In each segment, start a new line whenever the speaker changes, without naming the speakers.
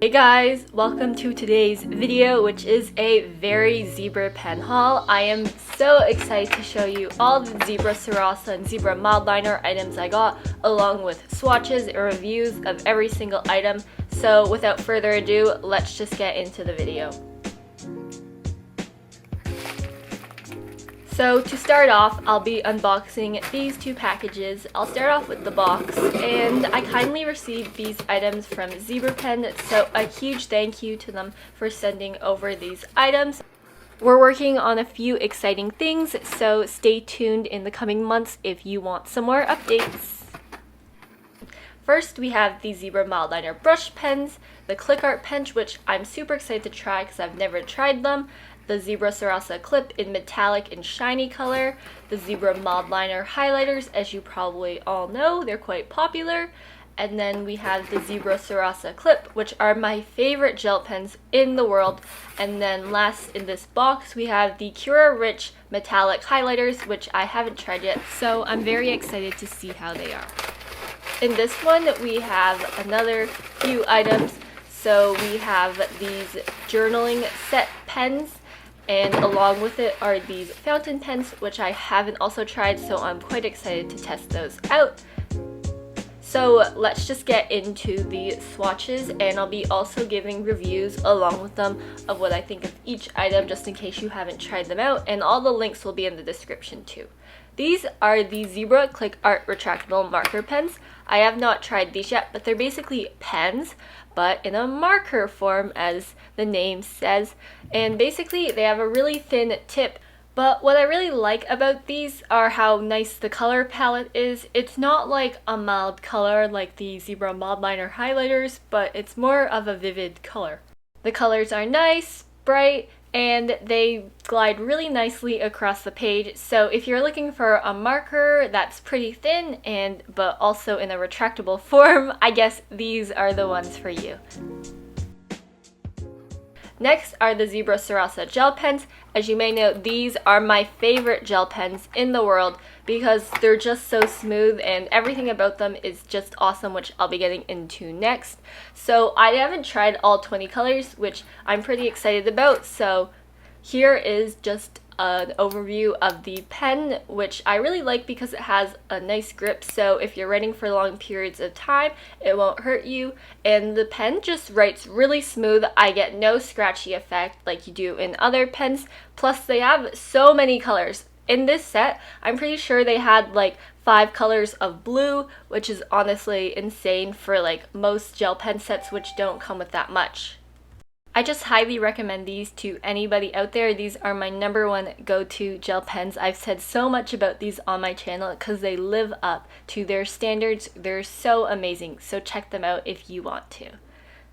Hey guys, welcome to today's video, which is a very zebra pen haul. I am so excited to show you all the zebra sarasa and zebra mildliner items I got, along with swatches and reviews of every single item. So without further ado, let's just get into the video. So to start off, I'll be unboxing these two packages. I'll start off with the box, and I kindly received these items from Zebra Pen, so a huge thank you to them for sending over these items. We're working on a few exciting things, so stay tuned in the coming months if you want some more updates. First, we have the Zebra Mildliner brush pens, the clickart pen, which I'm super excited to try because I've never tried them, the Zebra Sarasa clip in metallic and shiny color, the Zebra Mildliner highlighters, as you probably all know, they're quite popular, and then we have the Zebra Sarasa clip, which are my favorite gel pens in the world, and then last in this box we have the KIRARICH metallic highlighters, which I haven't tried yet, so I'm very excited to see how they are. In this one we have another few items. So we have these journaling set pens, and along with it are these fountain pens, which I haven't also tried, so I'm quite excited to test those out. So let's just get into the swatches, and I'll be also giving reviews along with them of what I think of each item, just in case you haven't tried them out, and all the links will be in the description too. These are the Zebra clickart retractable marker pens. I have not tried these yet, but they're basically pens, but in a marker form, as the name says. And basically, they have a really thin tip. But what I really like about these are how nice the color palette is. It's not like a mild color like the Zebra Mildliner highlighters, but it's more of a vivid color. The colors are nice, bright, and they glide really nicely across the page. So if you're looking for a marker that's pretty thin but also in a retractable form, I guess these are the ones for you. Next are the Zebra Sarasa gel pens. As you may know, these are my favorite gel pens in the world because they're just so smooth and everything about them is just awesome, which I'll be getting into next. So I haven't tried all 20 colors, which I'm pretty excited about. So here is just an overview of the pen, which I really like because it has a nice grip, so if you're writing for long periods of time it won't hurt you, and the pen just writes really smooth. I get no scratchy effect like you do in other pens, plus they have so many colors. In this set, I'm pretty sure they had like 5 colors of blue, which is honestly insane for like most gel pen sets, which don't come with that much. I just highly recommend these to anybody out there. These are my #1 go-to gel pens. I've said so much about these on my channel because they live up to their standards. They're so amazing, so check them out if you want to.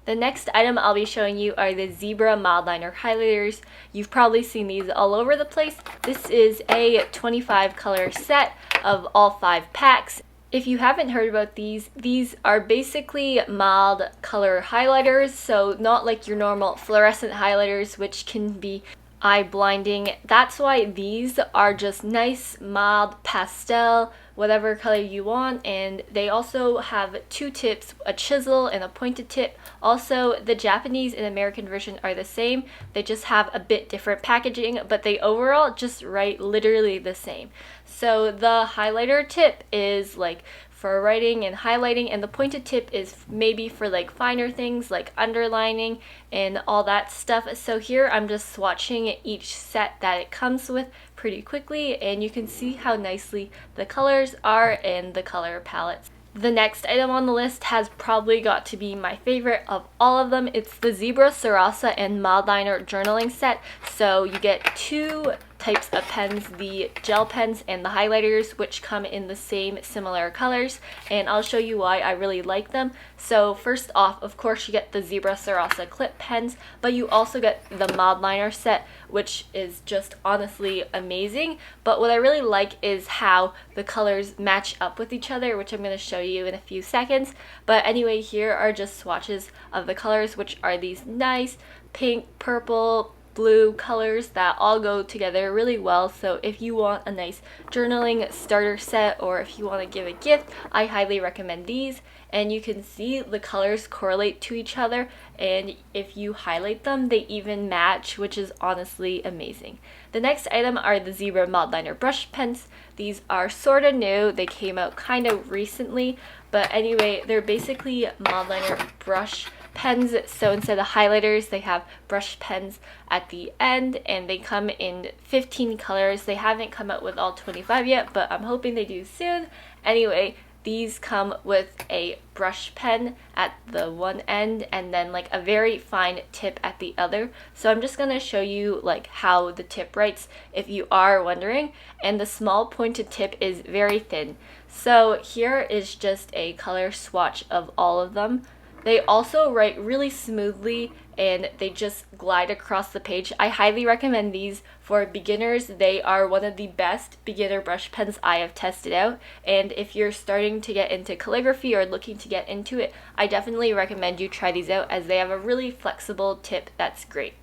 The next item I'll be showing you are the Zebra Mildliner highlighters. You've probably seen these all over the place. This is a 25 color set of all 5 packs. If you haven't heard about these are basically mild color highlighters, so not like your normal fluorescent highlighters, which can be eye blinding. That's why these are just nice, mild pastel, whatever color you want, and they also have 2 tips, a chisel and a pointed tip. Also, the Japanese and American version are the same, they just have a bit different packaging, but they overall just write literally the same. So the highlighter tip is like for writing and highlighting, and the pointed tip is maybe for like finer things like underlining and all that stuff. So here I'm just swatching each set that it comes with pretty quickly, and you can see how nicely the colors are and the color palettes. The next item on the list has probably got to be my favorite of all of them. It's the Zebra Sarasa and Mildliner journaling set. So you get 2 types of pens, the gel pens and the highlighters, which come in the same similar colors, and I'll show you why I really like them. So first off, of course, you get the Zebra Sarasa clip pens, but you also get the Mildliner set, which is just honestly amazing. But what I really like is how the colors match up with each other, which I'm going to show you in a few seconds. But anyway, here are just swatches of the colors, which are these nice pink, purple, blue colors that all go together really well. So if you want a nice journaling starter set, or if you want to give a gift, I highly recommend these. And you can see the colors correlate to each other, and if you highlight them, they even match, which is honestly amazing. The next item are the Zebra mildliner brush pens. These are sort of new. They came out kind of recently, but anyway, they're basically mildliner brush pens. So instead of highlighters, they have brush pens at the end, and they come in 15 colors. They haven't come out with all 25 yet, but I'm hoping they do soon. Anyway, these come with a brush pen at the one end and then like a very fine tip at the other. So I'm just going to show you like how the tip writes if you are wondering. And the small pointed tip is very thin. So here is just a color swatch of all of them. They also write really smoothly and they just glide across the page. I highly recommend these for beginners. They are one of the best beginner brush pens I have tested out. And if you're starting to get into calligraphy or looking to get into it, I definitely recommend you try these out as they have a really flexible tip that's great.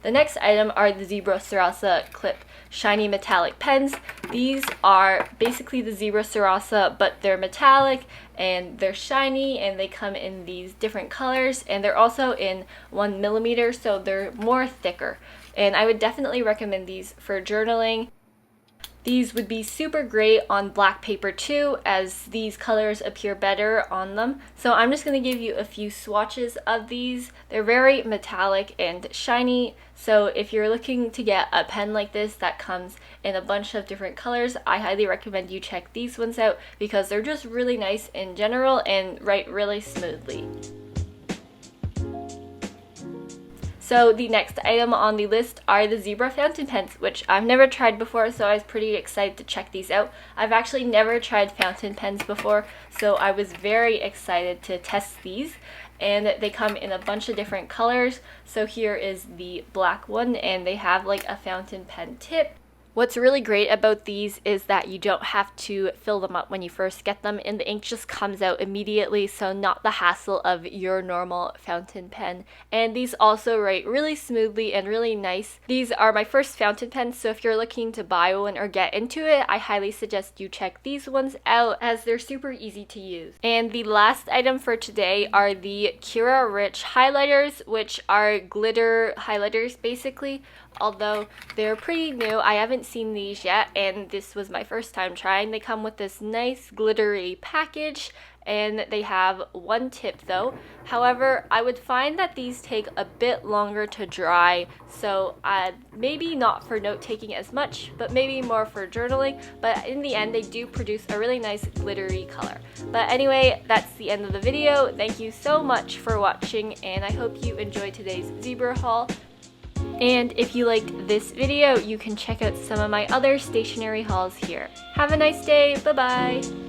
The next item are the Zebra Sarasa Clip Shiny Metallic Pens. These are basically the Zebra Sarasa, but they're metallic and they're shiny, and they come in these different colors, and they're also in 1mm, so they're more thicker. And I would definitely recommend these for journaling. These would be super great on black paper too, as these colors appear better on them. So I'm just going to give you a few swatches of these. They're very metallic and shiny, so if you're looking to get a pen like this that comes in a bunch of different colors, I highly recommend you check these ones out because they're just really nice in general and write really smoothly. So the next item on the list are the Zebra fountain pens, which I've never tried before, so I was pretty excited to check these out. I've actually never tried fountain pens before, so I was very excited to test these. And they come in a bunch of different colors. So here is the black one, and they have like a fountain pen tip. What's really great about these is that you don't have to fill them up when you first get them, and the ink just comes out immediately, so not the hassle of your normal fountain pen. And these also write really smoothly and really nice. These are my first fountain pens, so if you're looking to buy one or get into it, I highly suggest you check these ones out as they're super easy to use. And the last item for today are the KIRARICH highlighters, which are glitter highlighters basically. Although they're pretty new, I haven't seen these yet, and this was my first time trying. They come with this nice glittery package, and they have one tip though. However, I would find that these take a bit longer to dry, so maybe not for note-taking as much, but maybe more for journaling. But in the end, they do produce a really nice glittery color. But anyway, that's the end of the video. Thank you so much for watching, and I hope you enjoyed today's Zebra haul. And if you liked this video, you can check out some of my other stationery hauls here. Have a nice day. Bye-bye.